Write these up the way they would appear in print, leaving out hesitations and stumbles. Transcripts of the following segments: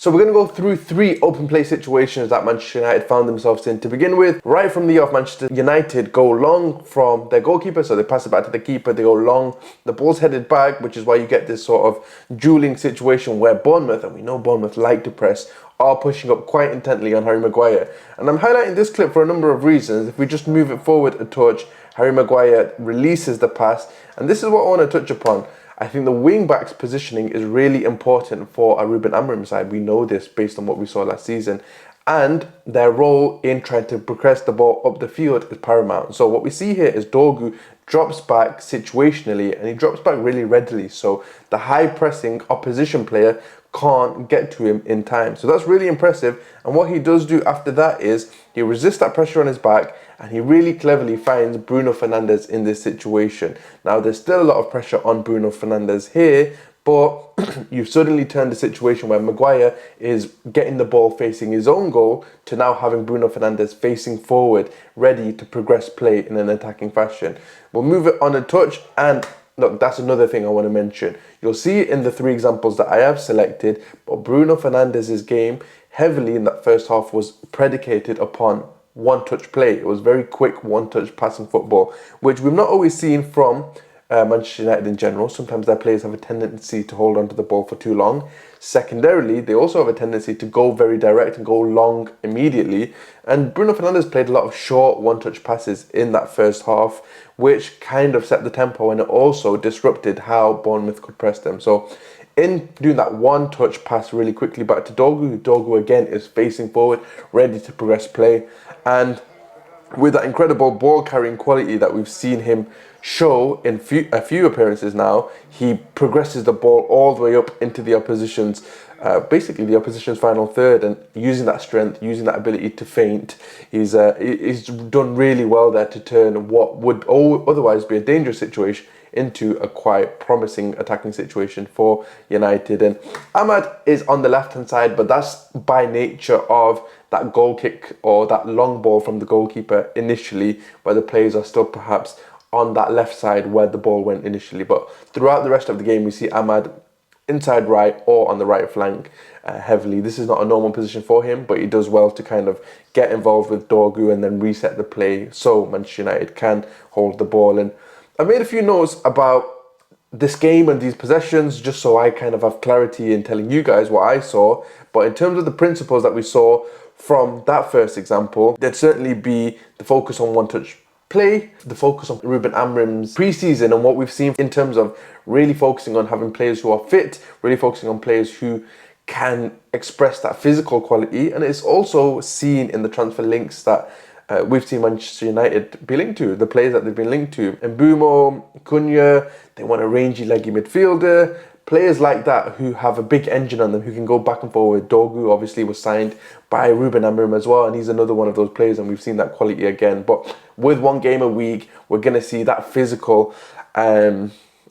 So we're going to go through 3 open play situations that Manchester United found themselves in. To begin with, right from the off, Manchester United go long from their goalkeeper, so they pass it back to the keeper, they go long, the ball's headed back, which is why you get this sort of dueling situation where Bournemouth, and we know Bournemouth like to press, are pushing up quite intently on Harry Maguire. And I'm highlighting this clip for a number of reasons. If we just move it forward a touch, Harry Maguire releases the pass, and this is what I want to touch upon. I think the wing-back's positioning is really important for a Ruben Amorim side. We know this based on what we saw last season. And their role in trying to progress the ball up the field is paramount. So what we see here is Dorgu drops back situationally, and he drops back really readily. So the high-pressing opposition player can't get to him in time. So that's really impressive. And what he does do after that is he resists that pressure on his back, and he really cleverly finds Bruno Fernandes in this situation. Now, there's still a lot of pressure on Bruno Fernandes here, but you've suddenly turned the situation where Maguire is getting the ball facing his own goal to now having Bruno Fernandes facing forward, ready to progress play in an attacking fashion. We'll move it on a touch, and look, that's another thing I want to mention. You'll see it in the 3 examples that I have selected, but Bruno Fernandes' game heavily in that first half was predicated upon one-touch play. It was very quick one-touch passing football, which we've not always seen from Manchester United in general. Sometimes their players have a tendency to hold onto the ball for too long. Secondarily, they also have a tendency to go very direct and go long immediately. And Bruno Fernandes played a lot of short one-touch passes in that first half, which kind of set the tempo, and it also disrupted how Bournemouth could press them. So in doing that one-touch pass really quickly back to Dorgu, Dorgu again is facing forward, ready to progress play. And with that incredible ball-carrying quality that we've seen him show in a few appearances now, he progresses the ball all the way up into the opposition's, basically the opposition's final third, and using that strength, using that ability to feint, he's done really well there to turn what would otherwise be a dangerous situation into a quite promising attacking situation for United. And Ahmad is on the left-hand side, but that's by nature of that goal kick or that long ball from the goalkeeper initially, where the players are still perhaps on that left side where the ball went initially. But throughout the rest of the game, we see Ahmad inside right or on the right flank heavily. This is not a normal position for him, but he does well to kind of get involved with Dorgu and then reset the play so Manchester United can hold the ball. And I made a few notes about this game and these possessions just so I kind of have clarity in telling you guys what I saw. But in terms of the principles that we saw from that first example, there'd certainly be the focus on one-touch play, the focus on Ruben Amorim's pre-season and what we've seen in terms of really focusing on having players who are fit, really focusing on players who can express that physical quality. And it's also seen in the transfer links that we've seen Manchester United be linked to, the players that they've been linked to. Mbeumo, Cunha, they want a rangy, leggy midfielder. Players like that who have a big engine on them, who can go back and forward. Dorgu obviously was signed by Ruben Amorim as well, and he's another one of those players, and we've seen that quality again. But with one game a week, we're going to see that physical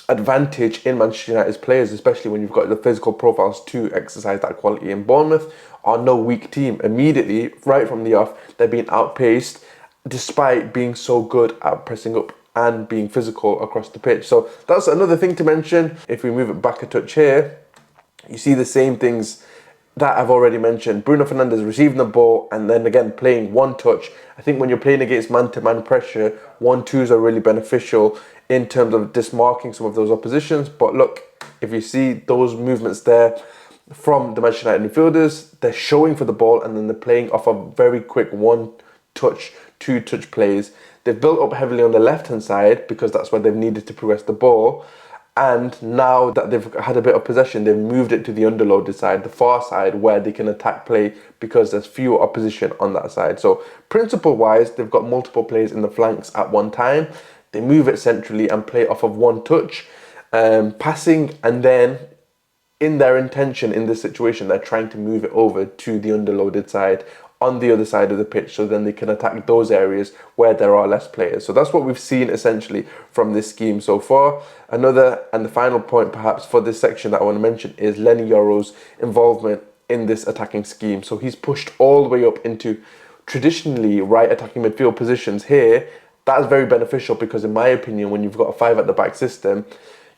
advantage in Manchester United's players, especially when you've got the physical profiles to exercise that quality. In Bournemouth are no weak team. Immediately, right from the off, they're being outpaced despite being so good at pressing up and being physical across the pitch. So that's another thing to mention. If we move it back a touch here, you see the same things that I've already mentioned. Bruno Fernandes receiving the ball and then again playing one touch. I think when you're playing against man-to-man pressure, 1-2s are really beneficial in terms of dismarking some of those oppositions. But look, if you see those movements there from the Manchester United midfielders, they're showing for the ball and then they're playing off of very quick one-touch, two-touch plays. They've built up heavily on the left-hand side because that's where they've needed to progress the ball. And now that they've had a bit of possession, they've moved it to the underloaded side, the far side, where they can attack play because there's fewer opposition on that side. So principle-wise, they've got multiple players in the flanks at one time. They move it centrally and play off of one touch, passing, and then in their intention in this situation, they're trying to move it over to the underloaded side on the other side of the pitch, so then they can attack those areas where there are less players. So that's what we've seen essentially from this scheme so far. Another and the final point perhaps for this section that I want to mention is Lenny Yoro's involvement in this attacking scheme. So he's pushed all the way up into traditionally right attacking midfield positions here. That's very beneficial because in my opinion, when you've got a 5 at the back system,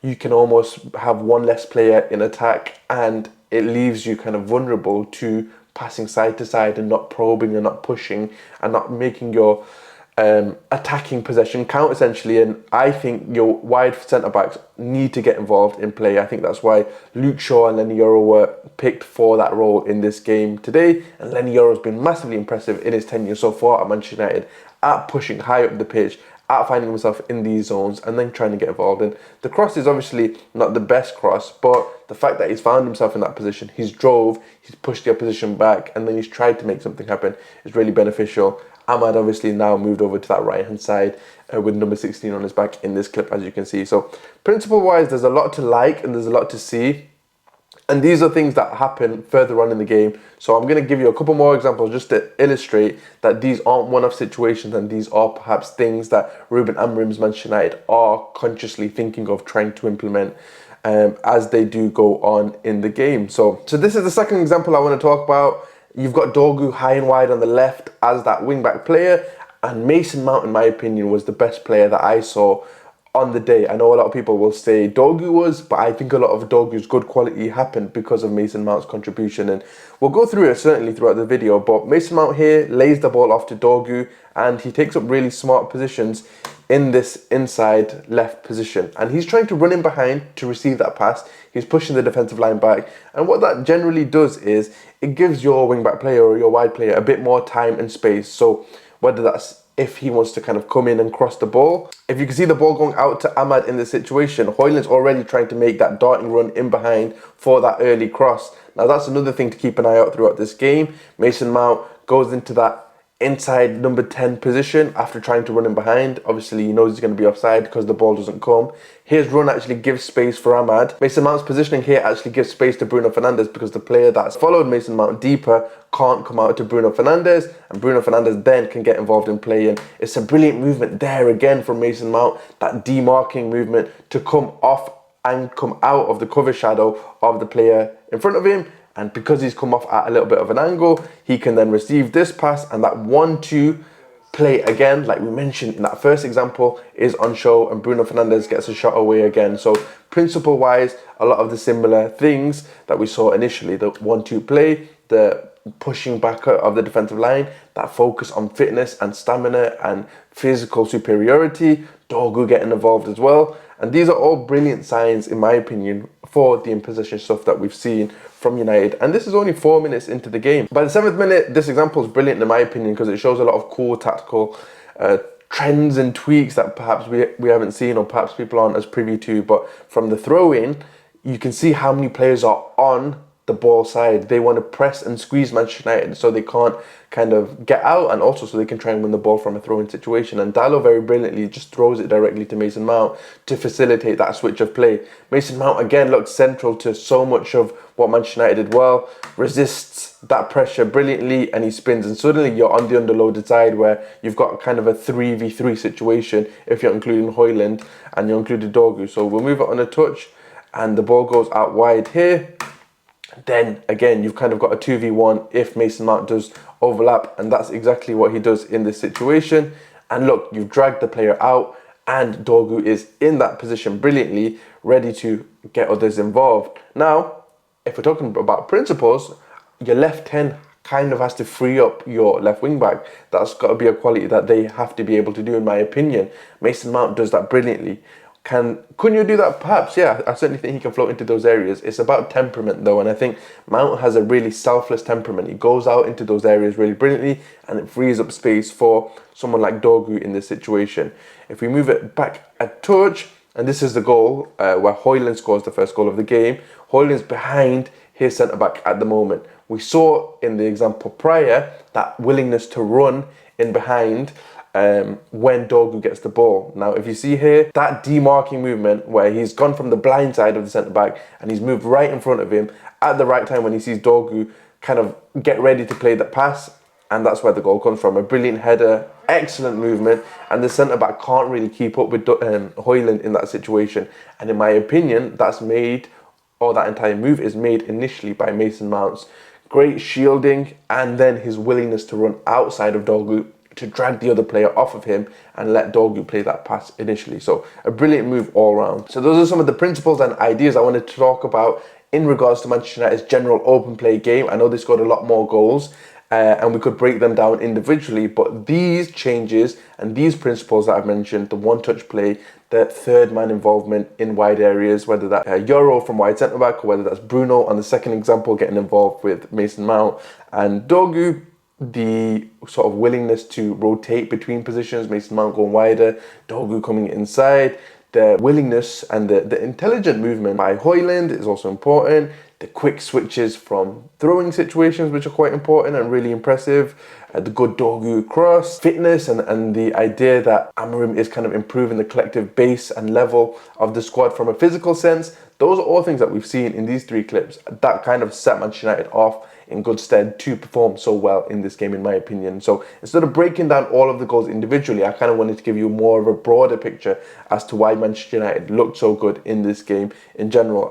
you can almost have one less player in attack and it leaves you kind of vulnerable to passing side to side and not probing and not pushing and not making your attacking possession count, essentially. And I think your wide centre-backs need to get involved in play. I think that's why Luke Shaw and Lenny Yoro were picked for that role in this game today. And Lenny Yoro's been massively impressive in his tenure so far at Manchester United, at pushing high up the pitch, at finding himself in these zones and then trying to get involved. And the cross is obviously not the best cross, but the fact that he's found himself in that position, he's pushed the opposition back, and then he's tried to make something happen is really beneficial. Ahmad obviously now moved over to that right hand side with number 16 on his back in this clip, as you can see. So principle wise, there's a lot to like and there's a lot to see. And these are things that happen further on in the game. So I'm going to give you a couple more examples just to illustrate that these aren't one-off situations, and these are perhaps things that Ruben Amorim's Manchester United are consciously thinking of trying to implement as they do go on in the game. So this is the second example I want to talk about. You've got Dorgu high and wide on the left as that wing-back player, and Mason Mount, in my opinion, was the best player that I saw on the day. I know a lot of people will say Dorgu was, but I think a lot of Dorgu's good quality happened because of Mason Mount's contribution, and we'll go through it certainly throughout the video. But Mason Mount here lays the ball off to Dorgu, and he takes up really smart positions in this inside left position, and he's trying to run in behind to receive that pass. He's pushing the defensive line back, and what that generally does is it gives your wing back player or your wide player a bit more time and space. So whether that's if he wants to kind of come in and cross the ball, if you can see the ball going out to Ahmad in this situation, Hojlund's already trying to make that darting run in behind for that early cross. Now that's another thing to keep an eye out throughout this game. Mason Mount goes into that inside number 10 position after trying to run in behind. Obviously he knows he's going to be offside because the ball doesn't come. His run actually gives space for Ahmad. Mason Mount's positioning here actually gives space to Bruno Fernandes because the player that's followed Mason Mount deeper can't come out to Bruno Fernandes, and Bruno Fernandes then can get involved in play. And it's a brilliant movement there again from Mason Mount, that demarking movement to come off and come out of the cover shadow of the player in front of him. And because he's come off at a little bit of an angle, he can then receive this pass, and that 1-2 play again, like we mentioned in that first example, is on show, and Bruno Fernandes gets a shot away again. So principle wise, a lot of the similar things that we saw initially, the 1-2 play, the pushing back of the defensive line, that focus on fitness and stamina and physical superiority, Dorgu getting involved as well. And these are all brilliant signs, in my opinion, for the in-possession stuff that we've seen from United. And this is only 4 minutes into the game. By the 7th minute, this example is brilliant in my opinion because it shows a lot of cool tactical trends and tweaks that perhaps we haven't seen, or perhaps people aren't as privy to. But from the throw-in, you can see how many players are on the ball side. They want to press and squeeze Manchester United so they can't kind of get out, and also so they can try and win the ball from a throw-in situation. And Diallo very brilliantly just throws it directly to Mason Mount to facilitate that switch of play. Mason Mount again looks central to so much of what Manchester United did well, resists that pressure brilliantly, and he spins, and suddenly you're on the underloaded side where you've got kind of a 3v3 situation if you're including Hojlund and you're including Dorgu. So we'll move it on a touch, and the ball goes out wide here. Then again, you've kind of got a 2v1 if Mason Mount does overlap, and that's exactly what he does in this situation. And look, you've dragged the player out, and Dorgu is in that position brilliantly, ready to get others involved. Now, if we're talking about principles, your left 10 kind of has to free up your left wing back. That's got to be a quality that they have to be able to do, in my opinion. Mason Mount does that brilliantly. Couldn't you do that? Perhaps, yeah. I certainly think he can float into those areas. It's about temperament though, and I think Mount has a really selfless temperament. He goes out into those areas really brilliantly, and it frees up space for someone like Dorgu in this situation. If we move it back a touch, and this is the goal where Hojlund scores the first goal of the game. Hojlund's behind his centre-back at the moment. We saw in the example prior that willingness to run in behind when Dorgu gets the ball. Now, if you see here, that demarking movement where he's gone from the blind side of the centre-back and he's moved right in front of him at the right time when he sees Dorgu kind of get ready to play the pass, and that's where the goal comes from. A brilliant header, excellent movement, and the centre-back can't really keep up with Hojlund in that situation. And in my opinion, that's made, or that entire move is made initially by Mason Mount's great shielding and then his willingness to run outside of Dorgu to drag the other player off of him and let Dorgu play that pass initially. So a brilliant move all around. So those are some of the principles and ideas I wanted to talk about in regards to Manchester United's general open play game. I know they scored a lot more goals, and we could break them down individually, but these changes and these principles that I've mentioned, the one-touch play, the third man involvement in wide areas, whether that's Euro from wide centre-back or whether that's Bruno on the second example getting involved with Mason Mount and Dorgu, the sort of willingness to rotate between positions, Mason Mount going wider, Dorgu coming inside, the willingness and the intelligent movement by Hojlund is also important. The quick switches from throwing situations, which are quite important and really impressive. The good Dorgu cross, fitness, and the idea that Amorim is kind of improving the collective base and level of the squad from a physical sense. Those are all things that we've seen in these 3 clips that kind of set Manchester United off in good stead to perform so well in this game, in my opinion. So instead of breaking down all of the goals individually, I kind of wanted to give you more of a broader picture as to why Manchester United looked so good in this game in general.